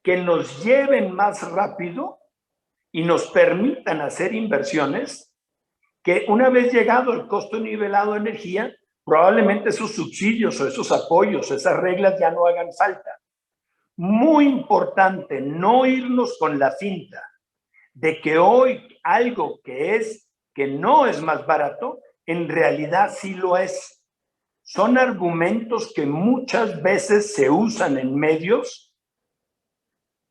que nos lleven más rápido y nos permitan hacer inversiones que, una vez llegado el costo nivelado de energía, probablemente esos subsidios o esos apoyos, esas reglas ya no hagan falta. Muy importante no irnos con la finta de que hoy algo que no es más barato, en realidad sí lo es. Son argumentos que muchas veces se usan en medios,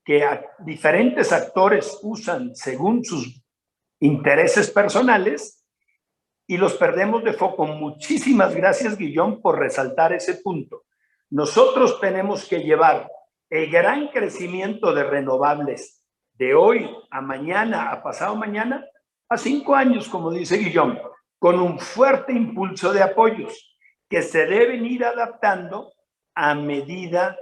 que diferentes actores usan según sus intereses personales, y los perdemos de foco. Muchísimas gracias, Guillaume, por resaltar ese punto. Nosotros tenemos que llevar el gran crecimiento de renovables de hoy a mañana, a pasado mañana, a 5 años, como dice Guillaume, con un fuerte impulso de apoyos que se deben ir adaptando a medida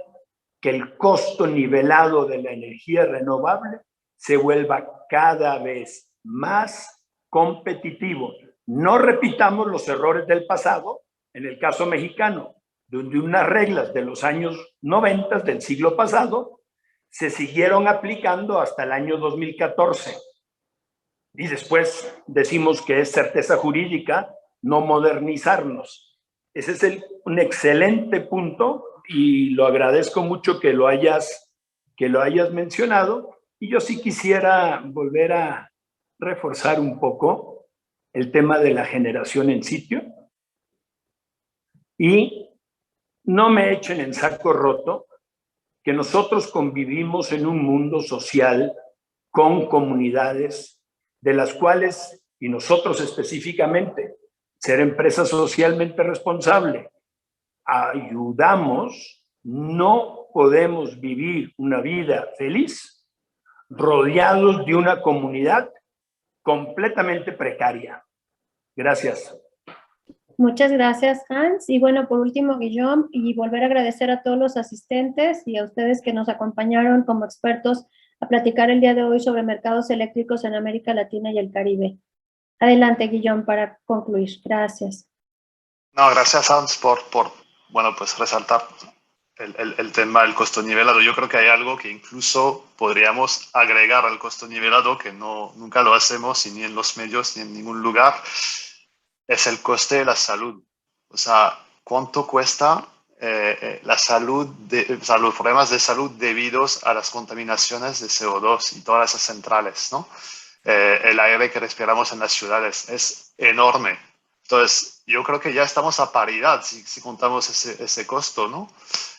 que el costo nivelado de la energía renovable se vuelva cada vez más competitivo. No repitamos los errores del pasado, en el caso mexicano, donde unas reglas de los años 90 del siglo pasado se siguieron aplicando hasta el año 2014. Y después decimos que es certeza jurídica no modernizarnos. Ese es un excelente punto y lo agradezco mucho que lo hayas mencionado. Y yo sí quisiera volver a reforzar un poco el tema de la generación en sitio. Y no me echen en saco roto que nosotros convivimos en un mundo social con comunidades de las cuales, y nosotros específicamente, ser empresa socialmente responsable, ayudamos, no podemos vivir una vida feliz rodeados de una comunidad completamente precaria. Gracias. Muchas gracias, Hans. Y bueno, por último, Guillaume, y volver a agradecer a todos los asistentes y a ustedes que nos acompañaron como expertos a platicar el día de hoy sobre mercados eléctricos en América Latina y el Caribe. Adelante, Guillaume, para concluir. Gracias. No, gracias, Hans, por bueno, pues resaltar el tema del costo nivelado. Yo creo que hay algo que incluso podríamos agregar al costo nivelado, que nunca lo hacemos, y ni en los medios ni en ningún lugar, es el coste de la salud. O sea, ¿cuánto cuesta la salud, o sea, los problemas de salud debidos a las contaminaciones de CO2 y todas esas centrales, ¿no? El aire que respiramos en las ciudades es enorme. Entonces, yo creo que ya estamos a paridad si contamos ese costo, ¿no?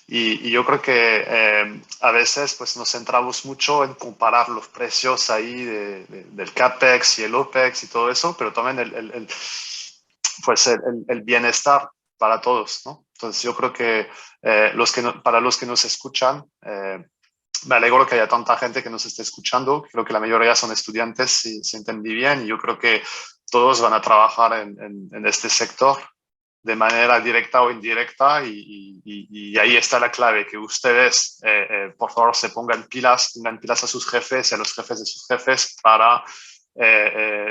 Y yo creo que a veces pues, nos centramos mucho en comparar los precios ahí del CAPEX y el OPEX y todo eso, pero también el bienestar para todos, ¿no? Entonces, yo creo que, para los que nos escuchan, me alegro que haya tanta gente que nos esté escuchando. Creo que la mayoría son estudiantes, si entendí bien, y yo creo que todos van a trabajar en este sector de manera directa o indirecta, y ahí está la clave, que ustedes, por favor, pongan pilas a sus jefes y a los jefes de sus jefes para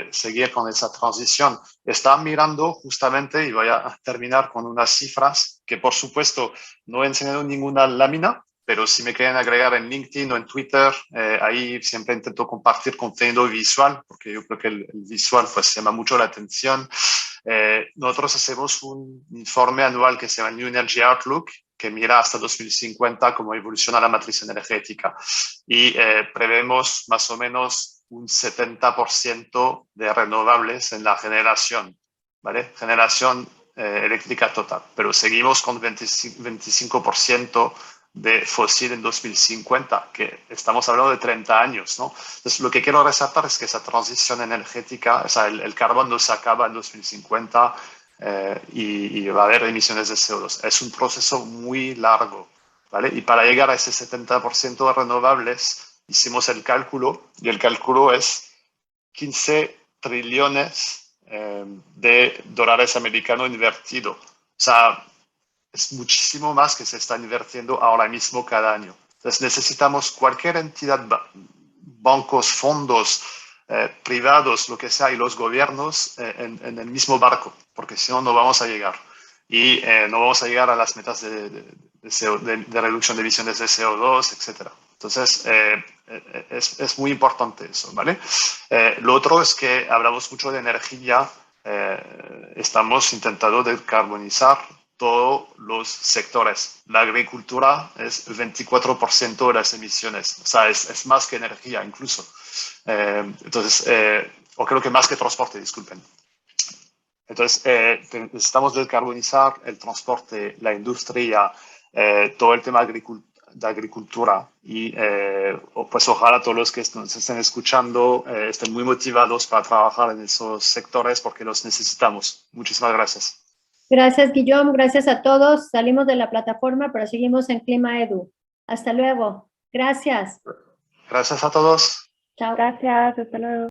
seguir con esa transición. Estaba mirando justamente, y voy a terminar con unas cifras que, por supuesto, no he enseñado ninguna lámina, pero si me quieren agregar en LinkedIn o en Twitter, ahí siempre intento compartir contenido visual, porque yo creo que el visual pues llama mucho la atención. Nosotros hacemos un informe anual que se llama New Energy Outlook, que mira hasta 2050 cómo evoluciona la matriz energética, y prevemos más o menos un 70% de renovables en la generación, ¿vale? Generación eléctrica total, pero seguimos con 25% de fósil en 2050, que estamos hablando de 30 años, ¿no? Entonces, lo que quiero resaltar es que esa transición energética, o sea, el carbón no se acaba en 2050 y va a haber emisiones de CO2. Es un proceso muy largo, ¿vale? Y para llegar a ese 70% de renovables, hicimos el cálculo, y el cálculo es 15 trillones de dólares americanos invertidos. O sea, es muchísimo más que se está invirtiendo ahora mismo cada año. Entonces necesitamos cualquier entidad, bancos, fondos, privados, lo que sea, y los gobiernos en el mismo barco, porque si no, no vamos a llegar. Y no vamos a llegar a las metas de reducción de emisiones de CO2, etc. Entonces, es muy importante eso, ¿vale? Lo otro es que hablamos mucho de energía. Estamos intentando decarbonizar todos los sectores. La agricultura es el 24% de las emisiones, o sea, es más que energía incluso. O creo que más que transporte, disculpen. Entonces, necesitamos decarbonizar el transporte, la industria, todo el tema de agricultura, y pues ojalá todos los que nos estén escuchando estén muy motivados para trabajar en esos sectores, porque los necesitamos. Muchísimas gracias. Gracias, Guillaume. Gracias a todos. Salimos de la plataforma, pero seguimos en Clima Edu. Hasta luego. Gracias. Gracias a todos. Chao. Gracias, hasta luego.